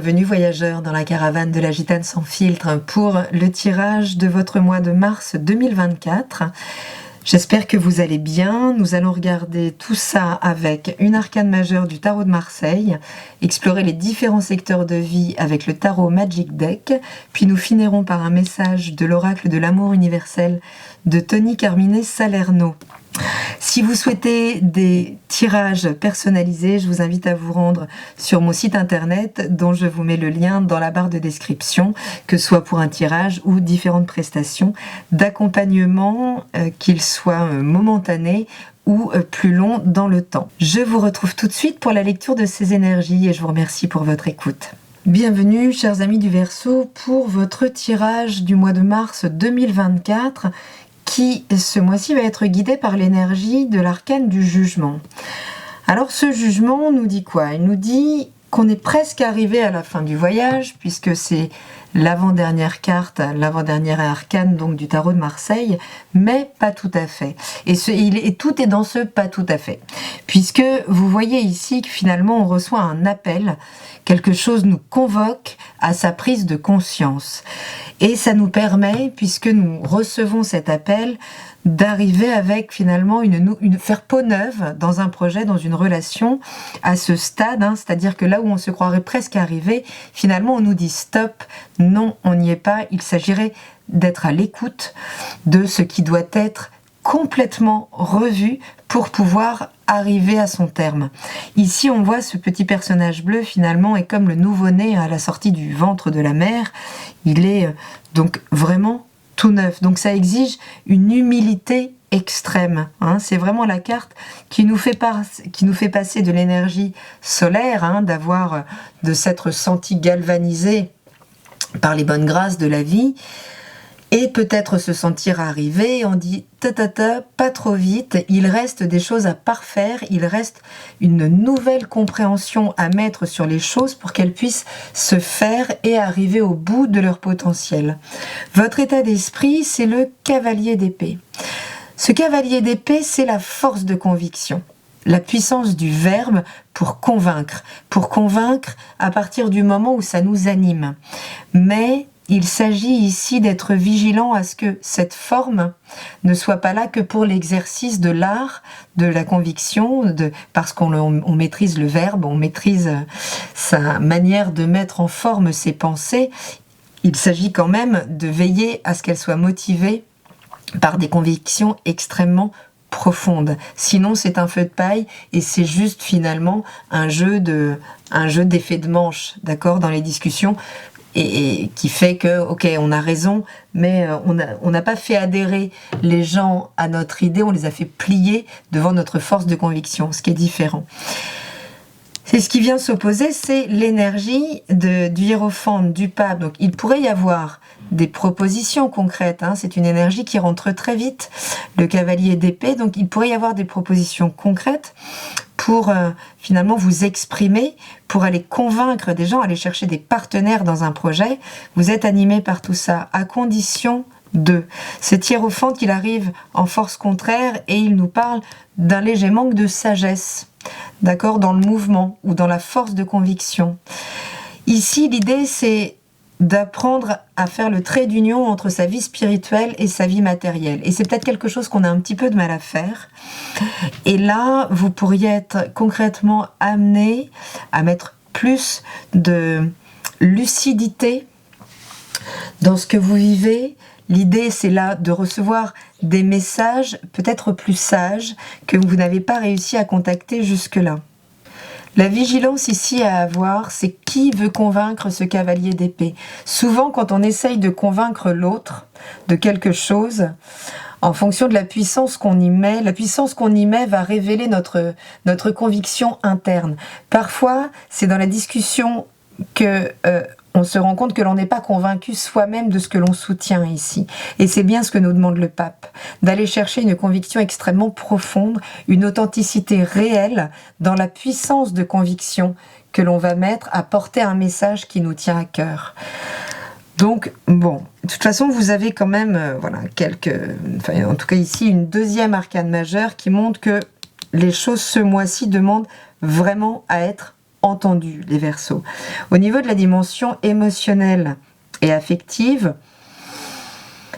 Bienvenue voyageurs dans la caravane de la Gitane sans filtre pour le tirage de votre mois de mars 2024. J'espère que vous allez bien. Nous allons regarder tout ça avec une arcane majeure du tarot de Marseille, explorer les différents secteurs de vie avec le tarot Magic Deck, puis nous finirons par un message de l'oracle de l'amour universel de Tony Carmine Salerno. Si vous souhaitez des tirages personnalisés, je vous invite à vous rendre sur mon site internet dont je vous mets le lien dans la barre de description, que ce soit pour un tirage ou différentes prestations d'accompagnement, qu'ils soient momentanés ou plus longs dans le temps. Je vous retrouve tout de suite pour la lecture de ces énergies et je vous remercie pour votre écoute. Bienvenue chers amis du Verseau pour votre tirage du mois de mars 2024 qui ce mois-ci va être guidé par l'énergie de l'arcane du jugement. Alors ce jugement nous dit quoi? Il nous dit qu'on est presque arrivé à la fin du voyage, puisque c'est l'avant-dernière carte, l'avant-dernière arcane donc du tarot de Marseille, mais pas tout à fait. Et tout est dans ce pas tout à fait. Puisque vous voyez ici que finalement on reçoit un appel, quelque chose nous convoque à sa prise de conscience. Et ça nous permet, puisque nous recevons cet appel, d'arriver avec finalement faire peau neuve dans un projet, dans une relation à ce stade, c'est-à-dire que là où on se croirait presque arrivé, finalement on nous dit stop, non on n'y est pas, il s'agirait d'être à l'écoute de ce qui doit être complètement revu pour pouvoir arriver à son terme. Ici on voit ce petit personnage bleu finalement est comme le nouveau-né à la sortie du ventre de la mère, il est donc vraiment tout neuf. Donc ça exige une humilité extrême. C'est vraiment la carte qui nous fait passer de l'énergie solaire, de s'être senti galvanisé par les bonnes grâces de la vie, et peut-être se sentir arrivé, on dit pas trop vite, il reste des choses à parfaire, il reste une nouvelle compréhension à mettre sur les choses pour qu'elles puissent se faire et arriver au bout de leur potentiel. Votre état d'esprit, c'est le cavalier d'épée. Ce cavalier d'épée, c'est la force de conviction. La puissance du verbe pour convaincre à partir du moment où ça nous anime. Mais il s'agit ici d'être vigilant à ce que cette forme ne soit pas là que pour l'exercice de l'art, de la conviction, parce qu'on maîtrise le verbe, on maîtrise sa manière de mettre en forme ses pensées. Il s'agit quand même de veiller à ce qu'elles soient motivées par des convictions extrêmement profonde. Sinon, c'est un feu de paille et c'est juste finalement un jeu d'effet de manche, d'accord, dans les discussions, et qui fait que, ok, on a raison, mais on n'a pas fait adhérer les gens à notre idée, on les a fait plier devant notre force de conviction, ce qui est différent. C'est ce qui vient s'opposer, c'est l'énergie du hiérophante, du pape. Donc il pourrait y avoir des propositions concrètes, c'est une énergie qui rentre très vite, le cavalier d'épée, donc il pourrait y avoir des propositions concrètes pour finalement vous exprimer, pour aller convaincre des gens, aller chercher des partenaires dans un projet. Vous êtes animé par tout ça, à condition de. Cet hiérophante, il arrive en force contraire et il nous parle d'un léger manque de sagesse, d'accord, dans le mouvement ou dans la force de conviction. Ici, l'idée, c'est d'apprendre à faire le trait d'union entre sa vie spirituelle et sa vie matérielle. Et c'est peut-être quelque chose qu'on a un petit peu de mal à faire. Et là, vous pourriez être concrètement amené à mettre plus de lucidité dans ce que vous vivez. L'idée, c'est là de recevoir des messages peut-être plus sages que vous n'avez pas réussi à contacter jusque-là. La vigilance ici à avoir, c'est qui veut convaincre ce cavalier d'épée. Souvent, quand on essaye de convaincre l'autre de quelque chose, en fonction de la puissance qu'on y met, va révéler notre conviction interne. Parfois, c'est dans la discussion que on se rend compte que l'on n'est pas convaincu soi-même de ce que l'on soutient ici. Et c'est bien ce que nous demande le pape, d'aller chercher une conviction extrêmement profonde, une authenticité réelle dans la puissance de conviction que l'on va mettre à porter un message qui nous tient à cœur. Donc, bon, de toute façon, vous avez quand même, en tout cas ici, une deuxième arcane majeure qui montre que les choses ce mois-ci demandent vraiment à être entendu, les Verseaux. Au niveau de la dimension émotionnelle et affective,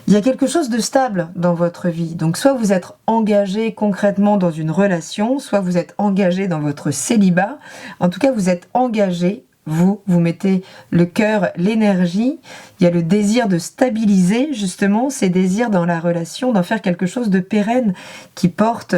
il y a quelque chose de stable dans votre vie. Donc soit vous êtes engagé concrètement dans une relation, soit vous êtes engagé dans votre célibat. En tout cas, vous êtes engagé, vous mettez le cœur, l'énergie. Il y a le désir de stabiliser justement ces désirs dans la relation, d'en faire quelque chose de pérenne, qui porte,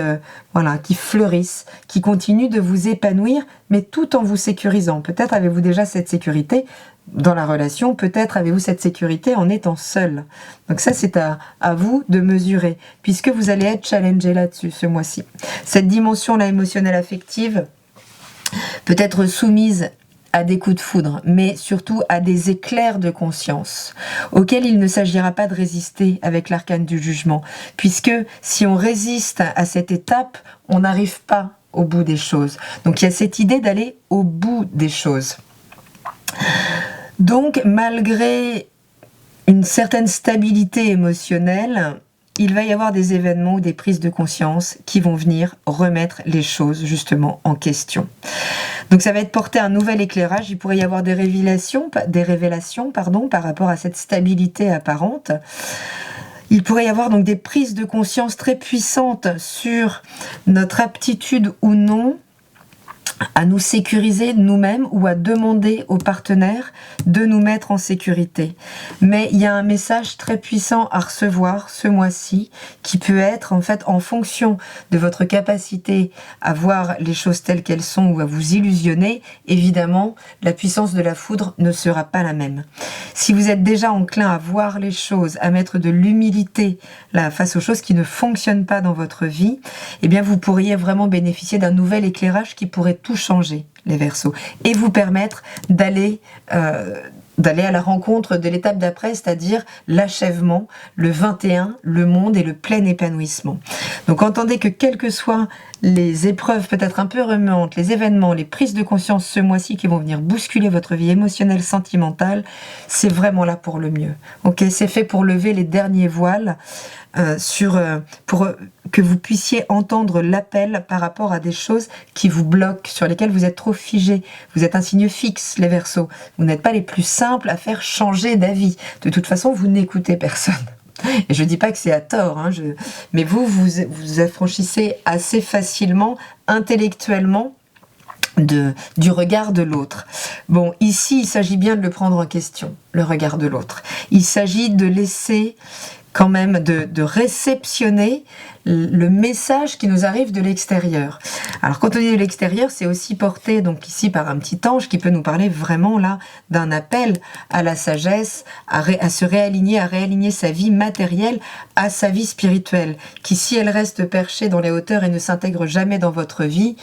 qui fleurisse, qui continue de vous épanouir, mais tout en vous sécurisant. Peut-être avez-vous déjà cette sécurité dans la relation, peut-être avez-vous cette sécurité en étant seul. Donc ça, c'est à vous de mesurer, puisque vous allez être challengé là-dessus ce mois-ci. Cette dimension-là émotionnelle affective peut être soumise à des coups de foudre, mais surtout à des éclairs de conscience, auxquels il ne s'agira pas de résister avec l'arcane du jugement, puisque si on résiste à cette étape, on n'arrive pas au bout des choses. Donc il y a cette idée d'aller au bout des choses. Donc, malgré une certaine stabilité émotionnelle, il va y avoir des événements ou des prises de conscience qui vont venir remettre les choses justement en question. Donc ça va être porté à un nouvel éclairage, il pourrait y avoir des révélations par rapport à cette stabilité apparente. Il pourrait y avoir donc des prises de conscience très puissantes sur notre aptitude ou non à nous sécuriser nous-mêmes ou à demander aux partenaires de nous mettre en sécurité. Mais il y a un message très puissant à recevoir ce mois-ci qui peut être en fait en fonction de votre capacité à voir les choses telles qu'elles sont ou à vous illusionner. Évidemment, la puissance de la foudre ne sera pas la même. Si vous êtes déjà enclin à voir les choses, à mettre de l'humilité là, face aux choses qui ne fonctionnent pas dans votre vie, eh bien vous pourriez vraiment bénéficier d'un nouvel éclairage qui pourrait tout changer, les Verseaux, et vous permettre d'aller à la rencontre de l'étape d'après, c'est-à-dire l'achèvement, le 21, le monde et le plein épanouissement. Donc entendez que quelles que soient les épreuves peut-être un peu remuantes, les événements, les prises de conscience ce mois-ci qui vont venir bousculer votre vie émotionnelle, sentimentale, c'est vraiment là pour le mieux. Ok, c'est fait pour lever les derniers voiles, pour que vous puissiez entendre l'appel par rapport à des choses qui vous bloquent, sur lesquelles vous êtes trop figé. Vous êtes un signe fixe, les Verseaux. Vous n'êtes pas les plus simples à faire changer d'avis. De toute façon, vous n'écoutez personne. Et je ne dis pas que c'est à tort, hein, mais vous affranchissez assez facilement, intellectuellement, du regard de l'autre. Bon, ici, il s'agit bien de le prendre en question, le regard de l'autre. Il s'agit de laisser quand même de réceptionner le message qui nous arrive de l'extérieur. Alors quand on dit de l'extérieur, c'est aussi porté donc ici par un petit ange qui peut nous parler vraiment là d'un appel à la sagesse, à se réaligner, à réaligner sa vie matérielle à sa vie spirituelle, qui si elle reste perchée dans les hauteurs et ne s'intègre jamais dans votre vie,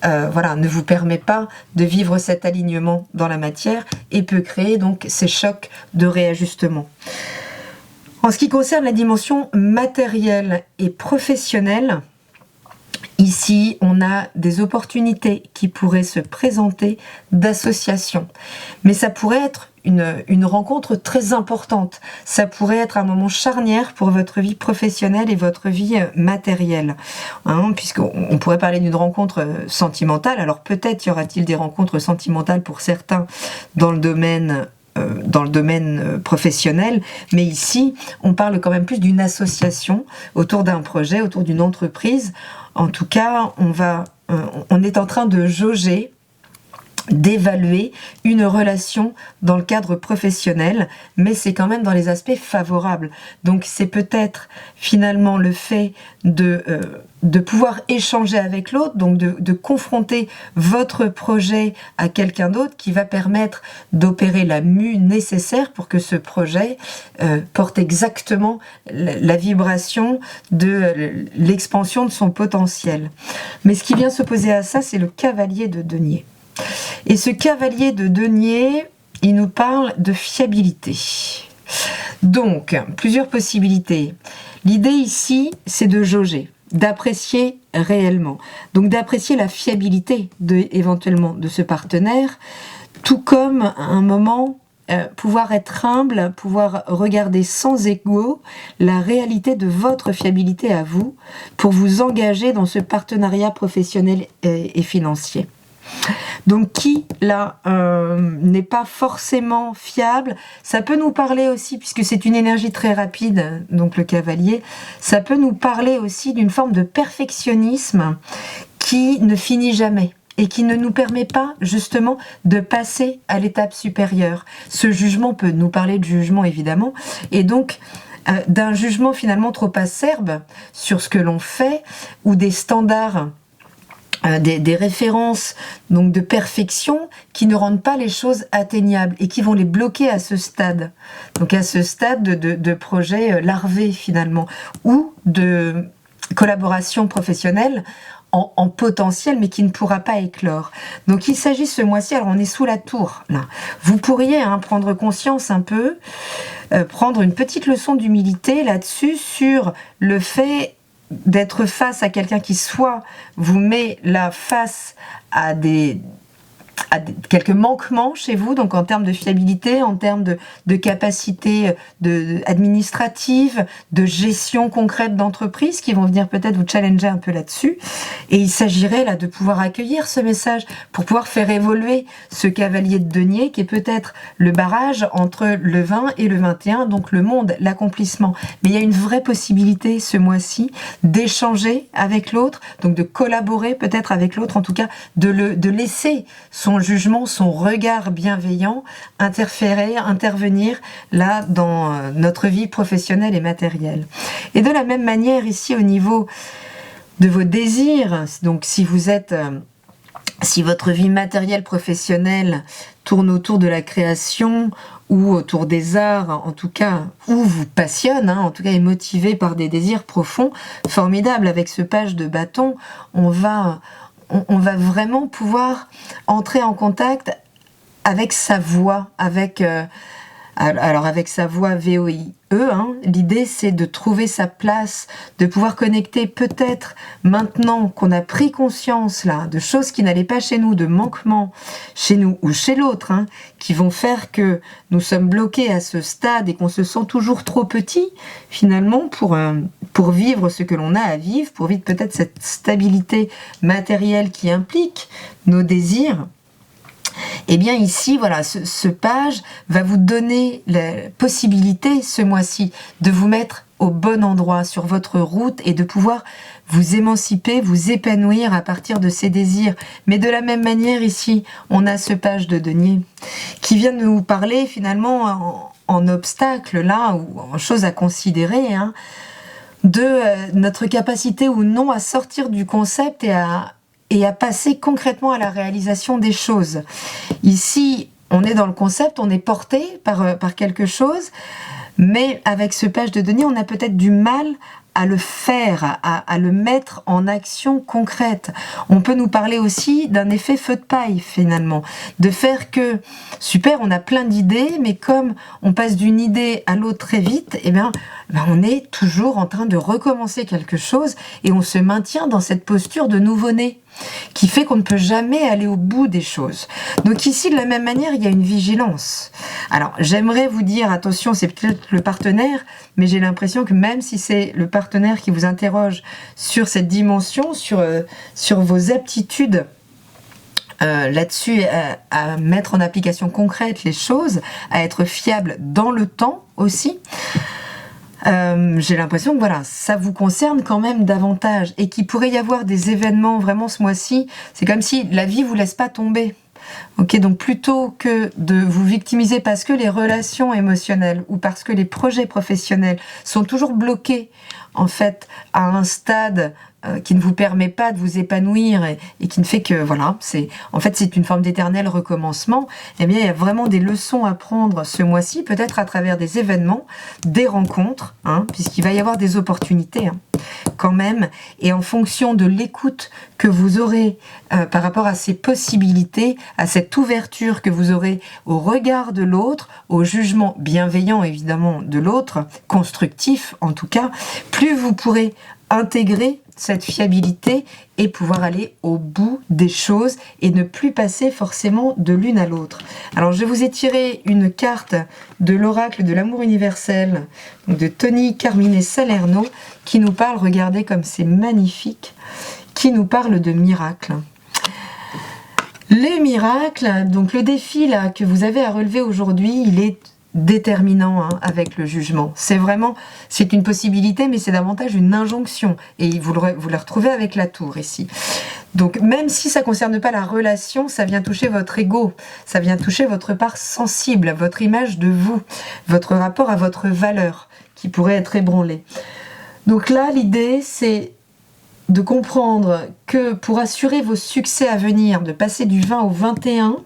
ne vous permet pas de vivre cet alignement dans la matière et peut créer donc ces chocs de réajustement. En ce qui concerne la dimension matérielle et professionnelle, ici, on a des opportunités qui pourraient se présenter d'associations. Mais ça pourrait être une rencontre très importante. Ça pourrait être un moment charnière pour votre vie professionnelle et votre vie matérielle. Hein, puisqu'on pourrait parler d'une rencontre sentimentale. Alors peut-être y aura-t-il des rencontres sentimentales pour certains dans le domaine professionnel, mais ici, on parle quand même plus d'une association autour d'un projet, autour d'une entreprise. En tout cas, on est en train de jauger, d'évaluer une relation dans le cadre professionnel, mais c'est quand même dans les aspects favorables. Donc c'est peut-être finalement le fait de pouvoir échanger avec l'autre, donc de confronter votre projet à quelqu'un d'autre qui va permettre d'opérer la mue nécessaire pour que ce projet porte exactement la vibration de l'expansion de son potentiel. Mais ce qui vient s'opposer à ça, c'est le cavalier de denier. Et ce cavalier de denier, il nous parle de fiabilité. Donc, plusieurs possibilités. L'idée ici, c'est de jauger, d'apprécier réellement. Donc d'apprécier la fiabilité éventuellement de ce partenaire, tout comme à un moment pouvoir être humble, pouvoir regarder sans ego la réalité de votre fiabilité à vous pour vous engager dans ce partenariat professionnel et financier. Donc qui, là, n'est pas forcément fiable. Ça peut nous parler aussi, puisque c'est une énergie très rapide, donc le cavalier, ça peut nous parler aussi d'une forme de perfectionnisme qui ne finit jamais et qui ne nous permet pas justement de passer à l'étape supérieure. Ce jugement peut nous parler de jugement évidemment, et donc d'un jugement finalement trop acerbe sur ce que l'on fait, ou des standards, des références donc de perfection qui ne rendent pas les choses atteignables et qui vont les bloquer à ce stade. Donc à ce stade de projet larvé finalement, ou de collaboration professionnelle en potentiel, mais qui ne pourra pas éclore. Donc il s'agit ce mois-ci, alors on est sous la tour, là. Vous pourriez prendre conscience un peu, prendre une petite leçon d'humilité là-dessus, sur le fait d'être face à quelqu'un qui soit vous met la face à quelques manquements chez vous, donc en termes de fiabilité, en termes de capacité administrative, de gestion concrète d'entreprise, qui vont venir peut-être vous challenger un peu là-dessus. Et il s'agirait là de pouvoir accueillir ce message pour pouvoir faire évoluer ce cavalier de denier qui est peut-être le barrage entre le 20 et le 21, donc le monde, l'accomplissement. Mais il y a une vraie possibilité ce mois-ci d'échanger avec l'autre, donc de collaborer peut-être avec l'autre, en tout cas de laisser son jugement, son regard bienveillant intervenir là dans notre vie professionnelle et matérielle. Et de la même manière ici au niveau de vos désirs, donc si votre vie matérielle professionnelle tourne autour de la création ou autour des arts, en tout cas, ou vous passionne, en tout cas est motivé par des désirs profonds, formidable. Avec ce page de bâton, on va vraiment pouvoir entrer en contact avec sa voix, avec sa voix VOIE. L'idée c'est de trouver sa place, de pouvoir connecter peut-être maintenant qu'on a pris conscience là de choses qui n'allaient pas chez nous, de manquements chez nous ou chez l'autre, qui vont faire que nous sommes bloqués à ce stade et qu'on se sent toujours trop petit finalement pour vivre ce que l'on a à vivre, pour vivre peut-être cette stabilité matérielle qui implique nos désirs. Eh bien ici, voilà, ce page va vous donner la possibilité ce mois-ci de vous mettre au bon endroit sur votre route et de pouvoir vous émanciper, vous épanouir à partir de ces désirs. Mais de la même manière ici, on a ce page de denier qui vient de nous parler finalement en obstacle là, ou en chose à considérer, de notre capacité ou non à sortir du concept et à passer concrètement à la réalisation des choses. Ici, on est dans le concept, on est porté par quelque chose, mais avec ce page de denier, on a peut-être du mal à le faire, à le mettre en action concrète. On peut nous parler aussi d'un effet feu de paille finalement, de faire que, super, on a plein d'idées, mais comme on passe d'une idée à l'autre très vite, on est toujours en train de recommencer quelque chose et on se maintient dans cette posture de nouveau-né qui fait qu'on ne peut jamais aller au bout des choses. Donc ici, de la même manière, il y a une vigilance. Alors, j'aimerais vous dire, attention, c'est peut-être le partenaire, mais j'ai l'impression que même si c'est le partenaire qui vous interroge sur cette dimension, sur vos aptitudes là-dessus, à mettre en application concrète les choses, à être fiable dans le temps aussi, j'ai l'impression que voilà, ça vous concerne quand même davantage et qu'il pourrait y avoir des événements vraiment ce mois-ci. C'est comme si la vie vous laisse pas tomber. Ok, donc plutôt que de vous victimiser parce que les relations émotionnelles ou parce que les projets professionnels sont toujours bloqués en fait à un stade qui ne vous permet pas de vous épanouir et qui ne fait que voilà, c'est une forme d'éternel recommencement. Eh bien, il y a vraiment des leçons à prendre ce mois-ci, peut-être à travers des événements, des rencontres, puisqu'il va y avoir des opportunités quand même, et en fonction de l'écoute que vous aurez par rapport à ces possibilités, à cette ouverture que vous aurez au regard de l'autre, au jugement bienveillant évidemment de l'autre, constructif en tout cas, plus vous pourrez intégrer cette fiabilité et pouvoir aller au bout des choses et ne plus passer forcément de l'une à l'autre. Alors je vous ai tiré une carte de l'oracle de l'amour universel de Tony Carmine Salerno qui nous parle, regardez comme c'est magnifique, qui nous parle de miracle. Les miracles, donc le défi là que vous avez à relever aujourd'hui, il est déterminant avec le jugement. C'est une possibilité, mais c'est davantage une injonction. Et vous le retrouvez avec la tour ici. Donc même si ça ne concerne pas la relation, ça vient toucher votre ego, ça vient toucher votre part sensible, votre image de vous, votre rapport à votre valeur, qui pourrait être ébranlée. Donc là, l'idée, c'est de comprendre que pour assurer vos succès à venir, de passer du 20 au 21,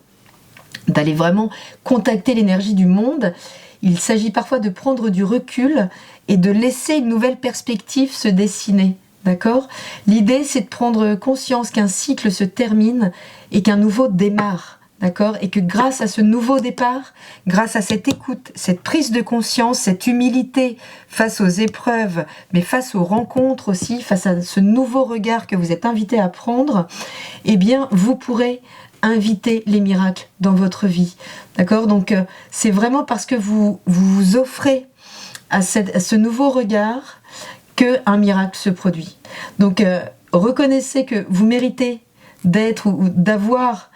d'aller vraiment contacter l'énergie du monde, il s'agit parfois de prendre du recul et de laisser une nouvelle perspective se dessiner. D'accord ? L'idée, c'est de prendre conscience qu'un cycle se termine et qu'un nouveau démarre. D'accord ? Et que grâce à ce nouveau départ, grâce à cette écoute, cette prise de conscience, cette humilité face aux épreuves, mais face aux rencontres aussi, face à ce nouveau regard que vous êtes invité à prendre, eh bien, vous pourrez inviter les miracles dans votre vie. D'accord ? Donc, c'est vraiment parce que vous vous offrez à ce nouveau regard qu'un miracle se produit. Donc, reconnaissez que vous méritez d'être ou d'avoir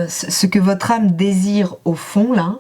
ce que votre âme désire au fond, là,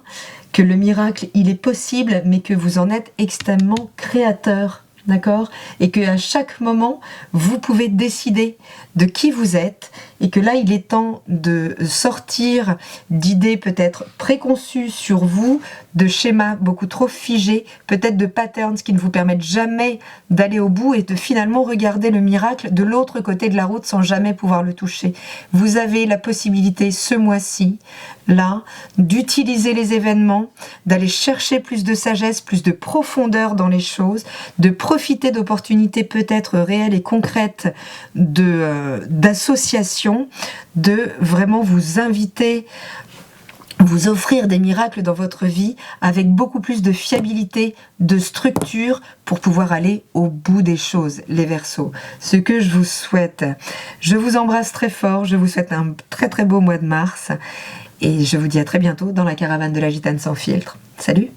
que le miracle, il est possible, mais que vous en êtes extrêmement créateur, d'accord ? Et qu'à chaque moment, vous pouvez décider de qui vous êtes, et que là, il est temps de sortir d'idées peut-être préconçues sur vous, de schémas beaucoup trop figés, peut-être de patterns qui ne vous permettent jamais d'aller au bout et de finalement regarder le miracle de l'autre côté de la route sans jamais pouvoir le toucher. Vous avez la possibilité ce mois-ci, là, d'utiliser les événements, d'aller chercher plus de sagesse, plus de profondeur dans les choses, de profiter d'opportunités peut-être réelles et concrètes d'association, de vraiment vous inviter, vous offrir des miracles dans votre vie avec beaucoup plus de fiabilité, de structure pour pouvoir aller au bout des choses, les Verseaux. Ce que je vous souhaite. Je vous embrasse très fort, je vous souhaite un très très beau mois de mars et je vous dis à très bientôt dans la caravane de la Gitane sans filtre. Salut!